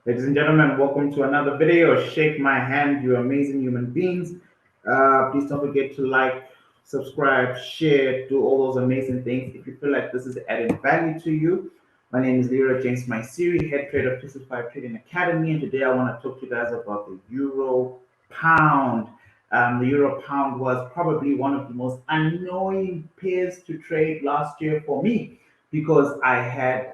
Ladies and gentlemen, welcome to another video. Shake my hand, you amazing human beings. Please don't forget to like, subscribe, share, do all those amazing things. If you feel like this is added value to you, my name is James Maisiri, head trader of 365 Trading Academy, and today I want to talk to you guys about the euro pound. The euro pound was probably one of the most annoying pairs to trade last year for me because I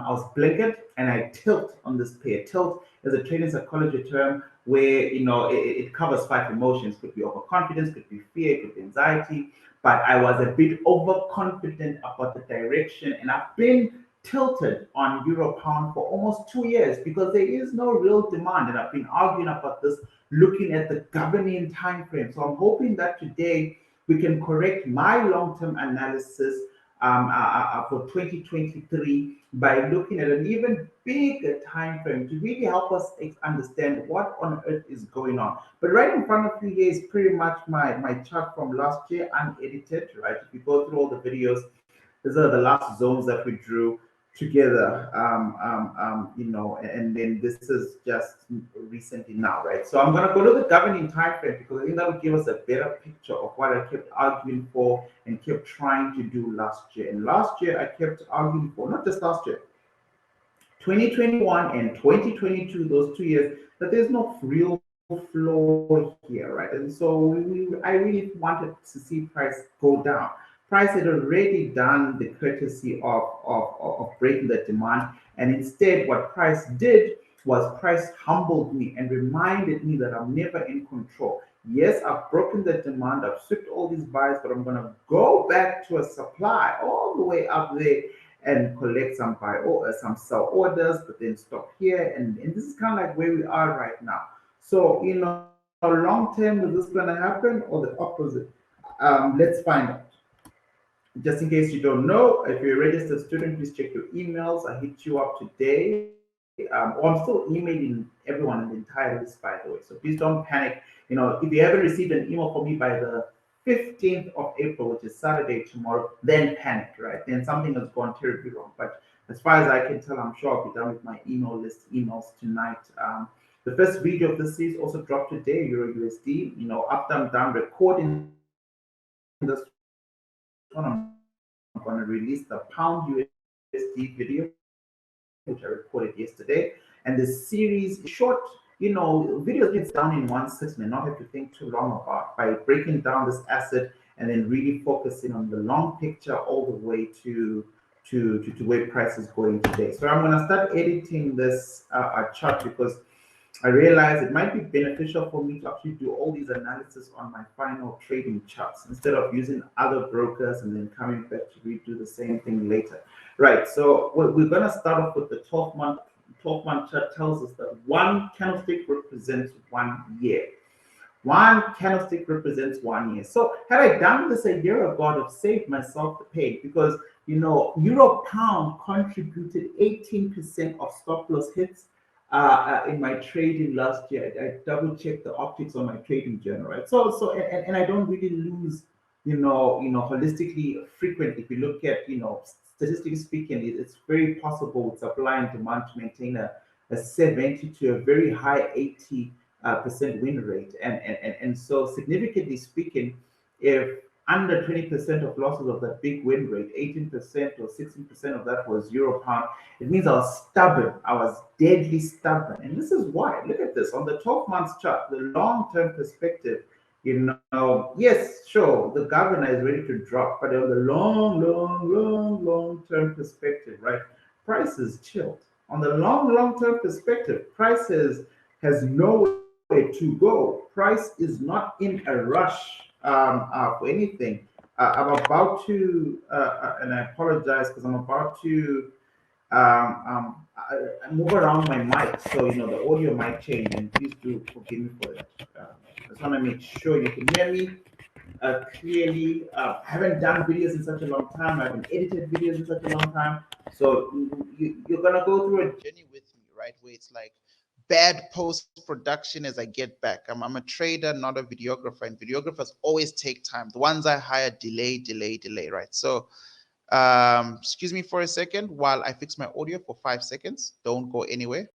was blinkered and I tilt on this pair. Tilt is a trading psychology term where it covers five emotions. Could be overconfidence, could be fear, could be anxiety. But I was a bit overconfident about the direction, and I've been tilted on euro pound for almost 2 years because there is no real demand, and I've been arguing about this looking at the governing time frame. So I'm hoping that today we can correct my long-term analysis for 2023 by looking at an even bigger time frame to really help us understand what on earth is going on. But right in front of you here is pretty much my chart from last year, unedited, right? If you go through all the videos, these are the last zones that we drew together, and then this is just recently now, right? So I'm gonna go to the governing time frame because I think that will give us a better picture of what I kept arguing for and kept trying to do last year. And last year I kept arguing for, not just last year, 2021 and 2022, those 2 years, that there's no real floor here, right? And so I really wanted to see price go down. Price had already done the courtesy of breaking the demand, and instead what price did was price humbled me and reminded me that I'm never in control. Yes, I've broken the demand, I've stripped all these buys, but I'm gonna go back to a supply all the way up there and collect some buy or some sell orders, but then stop here. And this is kind of like where we are right now. So, long term, is this gonna happen or the opposite? Let's find out. Just in case you don't know, if you're a registered student, please check your emails. I hit you up today. I'm still emailing everyone in the entire list, by the way. So please don't panic. If you haven't received an email from me by the 15th of April, which is Saturday tomorrow, then panic, right? Then something has gone terribly wrong. But as far as I can tell, I'm sure I'll be done with my email list emails tonight. The first video of this series also dropped today, Euro USD. After I'm done recording this one, I'm going to release the pound USD video, which I recorded yesterday. And the series, short, videos gets down in one session and not have to think too long about by breaking down this asset and then really focusing on the long picture all the way to where price is going today. So I'm going to start editing this chart because I realized it might be beneficial for me to actually do all these analysis on my final trading charts instead of using other brokers and then coming back to redo the same thing later. Right, so we're going to start off with the 12-month. 12-month chart tells us that one candlestick represents 1 year. One candlestick represents 1 year. So had I done this a year ago, I'd have saved myself the pain because, euro pound contributed 18% of stop loss hits in my trading last year. I double checked the optics on my trading journal, right? So I don't really lose, holistically frequently. If you look at, statistically speaking, it's very possible with supply and demand to maintain a 70 to a very high 80% win rate. And so significantly speaking, if under 20% of losses of that big win rate, 18% or 16% of that was euro pound, it means I was stubborn. I was deadly stubborn. And this is why. Look at this. On the 12 months chart, the long-term perspective, yes, sure, the governor is ready to drop, but on the long-term perspective, right, price is chilled. On the long-term perspective, price has nowhere to go. Price is not in a rush for anything. I'm about to, and I apologize because I'm about to I move around my mic, so the audio might change, and please do forgive me for that. I just want to make sure you can hear me clearly. I haven't done videos in such a long time. I haven't edited videos in such a long time. So you're gonna go through a journey with me, right? Where it's like bad post production as I get back. I'm a trader, not a videographer, and videographers always take time. The ones I hire delay, right? So excuse me for a second while I fix my audio for 5 seconds. Don't go anywhere.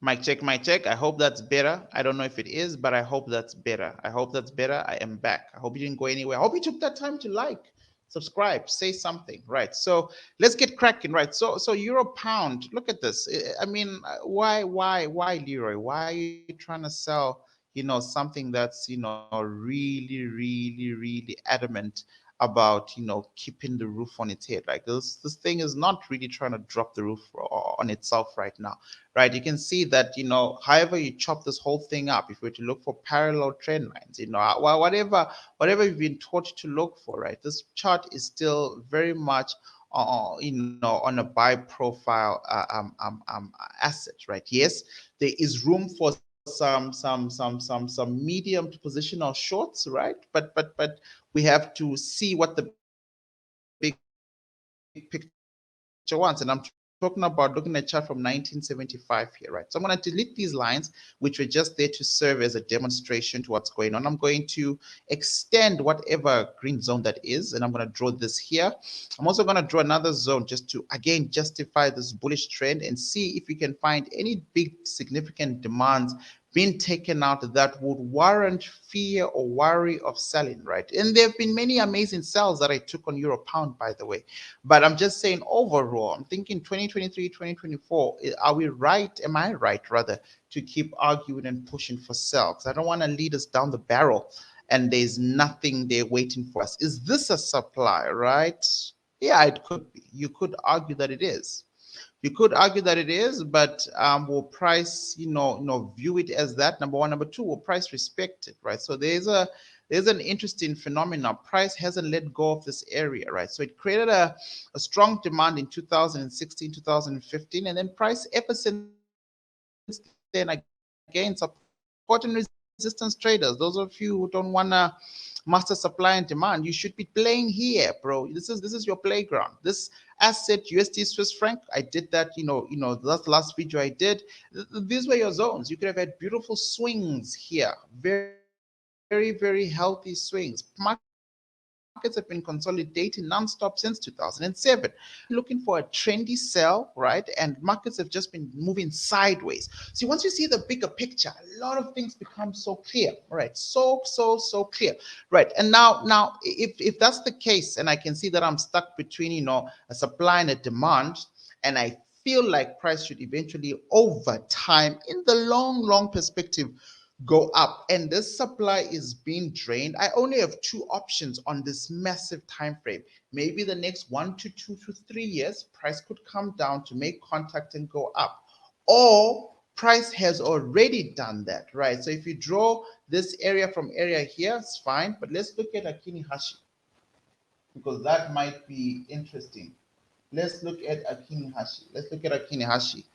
Mic check, mic check. I hope that's better. I don't know if it is, but I hope that's better. I hope that's better. I am back. I hope you didn't go anywhere. I hope you took that time to like, subscribe, say something, right? So let's get cracking, right? So euro pound, look at this. I mean, why Leroy? Why are you trying to sell, something that's, really adamant about, keeping the roof on its head? Like this thing is not really trying to drop the roof on itself right now, right? You can see that, however you chop this whole thing up, if we were to look for parallel trend lines, whatever you've been taught to look for, right? This chart is still very much, on a buy profile asset, right? Yes, there is room for some medium to positional shorts, right? But we have to see what the big picture wants, and I'm talking about looking at a chart from 1975 here, right? So I'm going to delete these lines, which were just there to serve as a demonstration to what's going on. I'm going to extend whatever green zone that is, and I'm going to draw this here. I'm also going to draw another zone just to, again, justify this bullish trend and see if we can find any big significant demands being taken out that would warrant fear or worry of selling, right? And there have been many amazing sells that I took on euro pound, by the way. But I'm just saying overall, I'm thinking 2023, 2024, are we right? Am I right, rather, to keep arguing and pushing for sell? Because I don't want to lead us down the barrel and there's nothing there waiting for us. Is this a supply, right? Yeah, it could be. You could argue that it is. You could argue that it is, but will price, view it as that? Number one. Number two, will price respect it, right? So there's an interesting phenomenon. Price hasn't let go of this area, right? So it created a strong demand in 2016, 2015, and then price ever since then, again, supporting resistance traders. Those of you who don't want to master supply and demand, you should be playing here, bro. This is your playground. This asset, USD Swiss franc, I did that, that's the last video I did. These were your zones. You could have had beautiful swings here, very healthy swings. Markets have been consolidating nonstop since 2007. Looking for a trendy sell, right? And markets have just been moving sideways. See, once you see the bigger picture, a lot of things become so clear, right? So clear, right? And now, if that's the case, and I can see that I'm stuck between, a supply and a demand, and I feel like price should eventually, over time, in the long perspective, go up, and this supply is being drained, I only have two options on this massive time frame. Maybe the next 1 to 2 to 3 years, price could come down to make contact and go up, or price has already done that, right? So if you draw this area from area here, it's fine, but let's look at Akinihashi, because that might be interesting. Let's look at Akinihashi.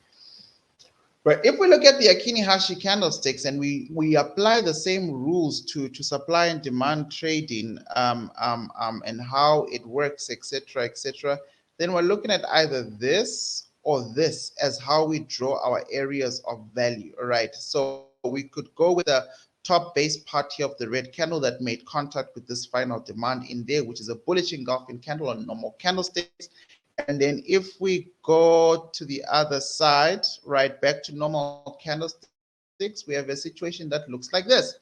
Right. If we look at the Akinihashi candlesticks and we apply the same rules to supply and demand trading, and how it works, etc., then we're looking at either this or this as how we draw our areas of value. All right. So we could go with the top base part here of the red candle that made contact with this final demand in there, which is a bullish engulfing candle on normal candlesticks. And then if we go to the other side, right, back to normal candlesticks, we have a situation that looks like this,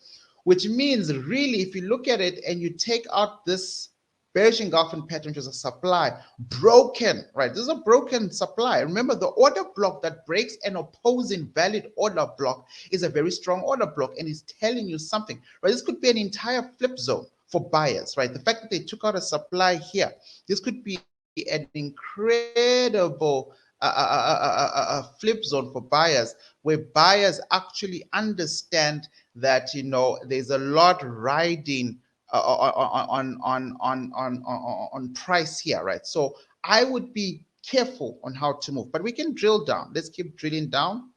which means really, if you look at it and you take out this bearish engulfing pattern, which is a supply, broken, right? This is a broken supply. Remember, the order block that breaks an opposing valid order block is a very strong order block and is telling you something, right? This could be an entire flip zone for buyers, right? The fact that they took out a supply here, this could be an incredible flip zone for buyers where buyers actually understand that, you know, there's a lot riding on price here, right? So I would be careful on how to move, but we can drill down. Let's keep drilling down.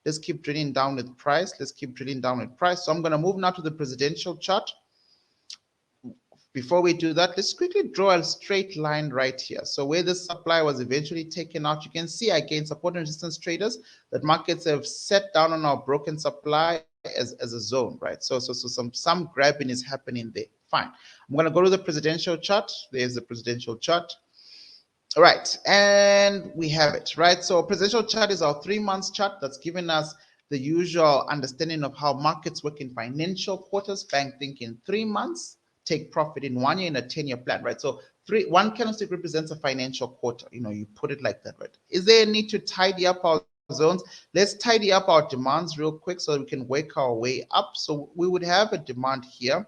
Let's keep drilling down with price. Let's keep drilling down with price. So I'm going to move now to the presidential chart. Before we do that, let's quickly draw a straight line right here. So where the supply was eventually taken out, you can see again, support and resistance traders, that markets have set down on our broken supply as a zone, right? So some grabbing is happening there. Fine. I'm going to go to the presidential chart. There's the presidential chart. All right, and we have it, right? So presidential chart is our 3 months chart that's given us the usual understanding of how markets work in financial quarters. Bank think in 3 months, take profit in 1 year in a 10-year plan, right? So one candlestick represents a financial quarter. You know, you put it like that, right? Is there a need to tidy up our zones? Let's tidy up our demands real quick so that we can work our way up. So we would have a demand here.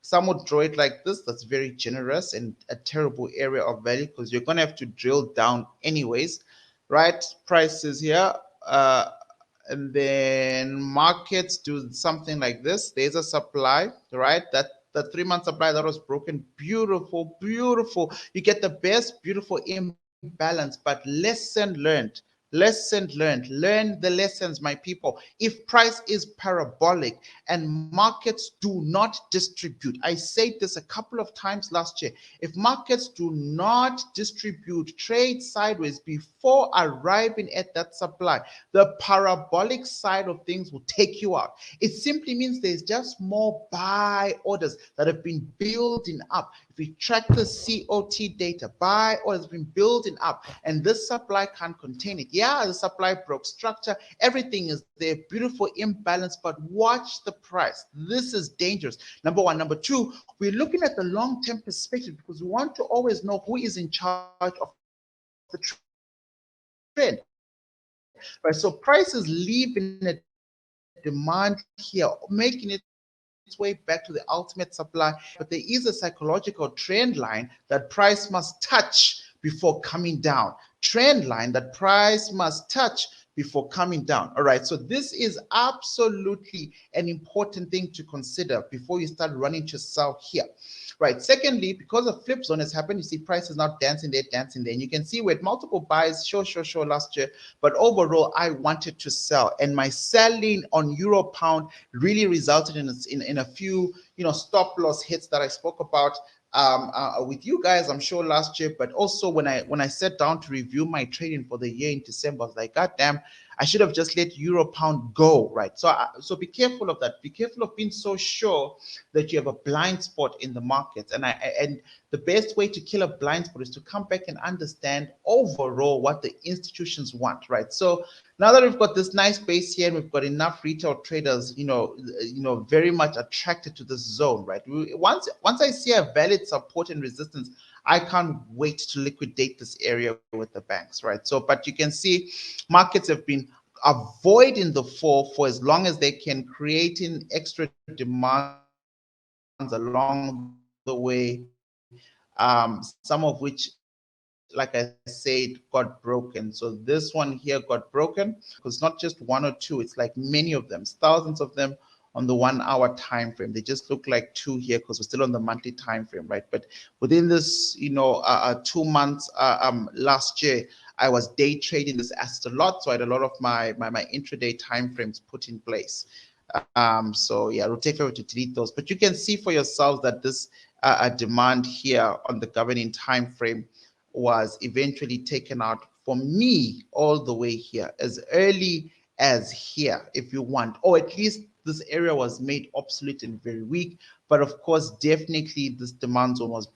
Some would draw it like this. That's very generous and a terrible area of value because you're going to have to drill down anyways, right? Prices here. And then markets do something like this. There's a supply, right? That the 3 month supply that was broken. Beautiful, beautiful. You get the best, beautiful imbalance, but lesson learned. Lesson learned. Learn the lessons, my people. If price is parabolic and markets do not distribute, I said this a couple of times last year. If markets do not distribute, trade sideways before arriving at that supply, the parabolic side of things will take you out. It simply means there's just more buy orders that have been building up. If we track the COT data, buy orders have been building up, and this supply can't contain it. Yeah, the supply broke structure, everything is there, beautiful imbalance, but watch the price. This is dangerous. Number one. Number two, we're looking at the long-term perspective because we want to always know who is in charge of the trend. Right, so prices leaving a demand here, making its way back to the ultimate supply, but there is a psychological trend line that price must touch before coming down. Trend line that price must touch before coming down. All right, so this is absolutely an important thing to consider before you start running to sell here. Right. Secondly, because a flip zone has happened, you see price is not dancing there, and you can see we had multiple buys, sure, last year, but overall, I wanted to sell, and my selling on euro pound really resulted in a few, you know, stop loss hits that I spoke about with you guys, I'm sure last year, but also when I sat down to review my trading for the year in December, I was like, God damn, I should have just let euro pound go, right? So be careful of that. Be careful of being so sure that you have a blind spot in the market. And the best way to kill a blind spot is to come back and understand overall what the institutions want, right? So now that we've got this nice base here and we've got enough retail traders, you know, very much attracted to this zone, right? Once I see a valid support and resistance, I can't wait to liquidate this area with the banks, right? So, but you can see markets have been avoiding the fall for as long as they can, creating extra demands along the way, some of which, like I said, got broken. So this one here got broken because not just one or two, it's like many of them, thousands of them on the 1 hour time frame. They just look like two here because we're still on the monthly time frame, right? But within this, 2 months last year, I was day trading this asset a lot, so I had a lot of my intraday time frames put in place. So yeah, it'll take forever to delete those, but you can see for yourselves that this demand here on the governing time frame was eventually taken out for me all the way here, as early as here, if you want, or at least this area was made obsolete and very weak. But of course, definitely this demand zone was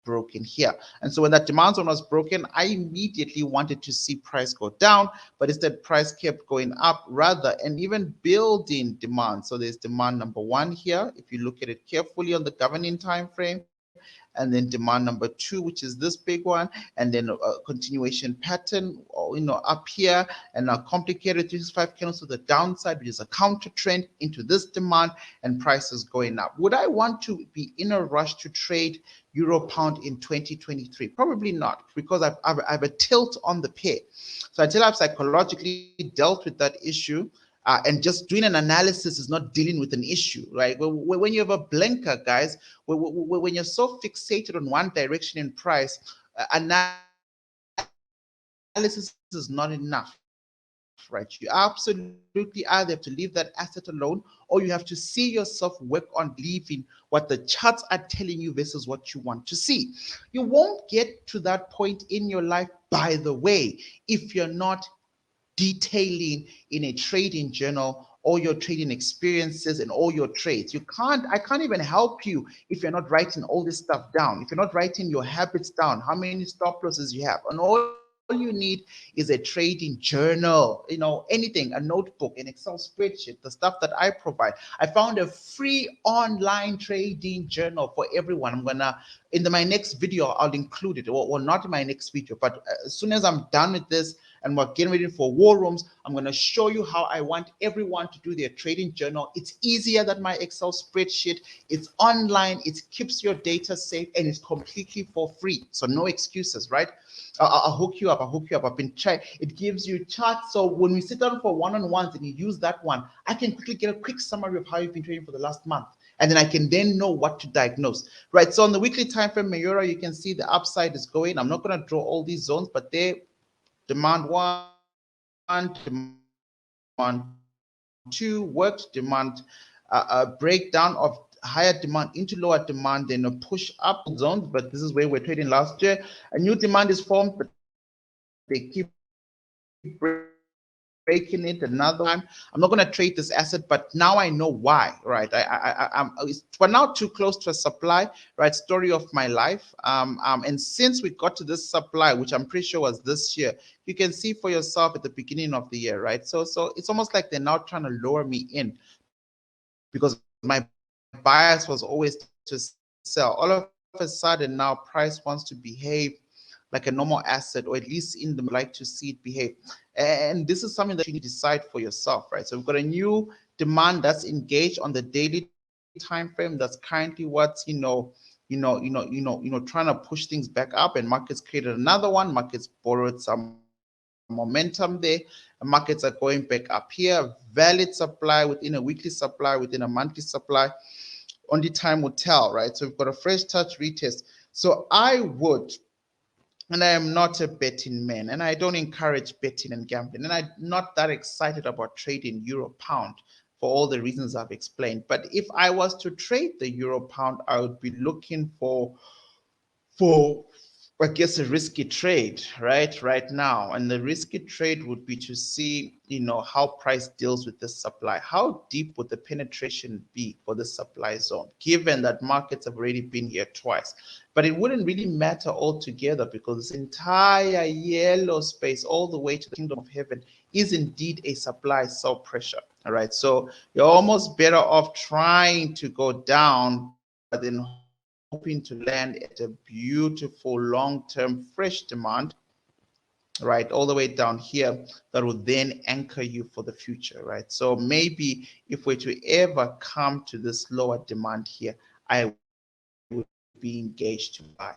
broken here. And so when that demand zone was broken, I immediately wanted to see price go down, but instead price kept going up rather, and even building demand. So there's demand number one here, if you look at it carefully on the governing time frame, and then demand number two, which is this big one, and then a continuation pattern, up here, and a complicated 365 candles to the downside, which is a counter trend into this demand, and prices going up. Would I want to be in a rush to trade euro pound in 2023? Probably not, because I've a tilt on the pair. So until I've psychologically dealt with that issue, And just doing an analysis is not dealing with an issue, right? When you have a blinker, guys, when you're so fixated on one direction in price, analysis is not enough, right? You absolutely either have to leave that asset alone, or you have to see yourself work on believing what the charts are telling you versus what you want to see. You won't get to that point in your life, by the way, if you're not detailing in a trading journal all your trading experiences and all your trades. I can't even help you if you're not writing all this stuff down, if you're not writing your habits down, how many stop losses you have. And all you need is a trading journal, anything, a notebook, an Excel spreadsheet, the stuff that I provide. I found a free online trading journal for everyone. I'm gonna, in my next video, I'll include it. Well, not in my next video, but as soon as I'm done with this and we're getting ready for war rooms, I'm going to show you how I want everyone to do their trading journal. It's easier than my Excel spreadsheet. It's online, it keeps your data safe, and it's completely for free. So no excuses, right? I'll hook you up. I've been trying. It gives you charts. So when we sit down for one-on-ones and you use that one, I can quickly get a quick summary of how you've been trading for the last month. And then I can then know what to diagnose. Right. So on the weekly time frame, Mayura, you can see the upside is going. I'm not going to draw all these zones, but there, demand one, demand two worked, demand breakdown of higher demand into lower demand, then a push up zones. But this is where we're trading last year. A new demand is formed, but they keep breaking it. Another one. I'm not going to trade this asset, but now I know why, right? It's for now too close to a supply, right? Story of my life. And since we got to this supply, which I'm pretty sure was this year, you can see for yourself at the beginning of the year, right? So it's almost like they're now trying to lure me in because my bias was always to sell. All of a sudden now price wants to behave like a normal asset, or at least in the manner I would like to see it behave. And this is something that you need to decide for yourself, right? So we've got a new demand that's engaged on the daily time frame that's currently what's trying to push things back up, and markets created another one. Markets borrowed some momentum there. Markets are going back up here. Valid supply within a weekly supply, within a monthly supply. Only time will tell, right? So we've got a fresh touch retest. So I would, and I am not a betting man, and I don't encourage betting and gambling, and I'm not that excited about trading euro pound for all the reasons I've explained. But if I was to trade the euro pound, I would be looking for I guess a risky trade, right now. And the risky trade would be to see, how price deals with this supply. How deep would the penetration be for the supply zone, given that markets have already been here twice? But it wouldn't really matter altogether because this entire yellow space, all the way to the kingdom of heaven, is indeed a supply sell pressure. All right. So you're almost better off trying to go down, but then hoping to land at a beautiful long-term fresh demand, right, all the way down here, that will then anchor you for the future, right? So maybe if we're to ever come to this lower demand here, I would be engaged to buy.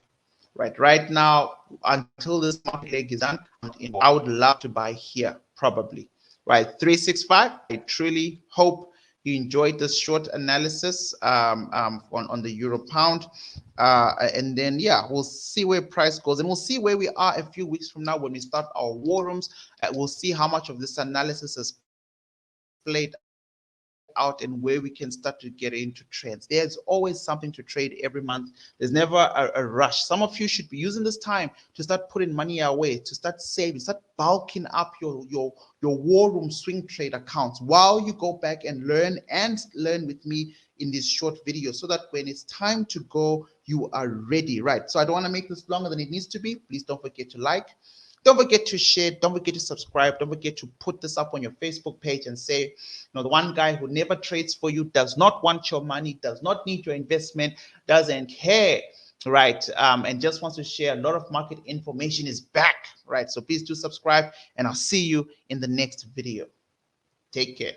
Right now, until this market leg is done, I'm not in. I would love to buy here, probably. Right, 365. I truly hope you enjoyed this short analysis on the euro pound. And then, yeah, we'll see where price goes, and we'll see where we are a few weeks from now when we start our war rooms. We'll see how much of this analysis has played out and where we can start to get into trends. There's always something to trade every month. There's never a rush. Some of you should be using this time to start putting money away, to start saving, start bulking up your war room swing trade accounts while you go back and learn with me in these short videos, so that when it's time to go, you are ready, right? So I don't want to make this longer than it needs to be. Please don't forget to like, don't forget to share, don't forget to subscribe, don't forget to put this up on your Facebook page and say, the one guy who never trades for you, does not want your money, does not need your investment, doesn't care, right? And just wants to share a lot of market information is back, right? So please do subscribe, and I'll see you in the next video. Take care.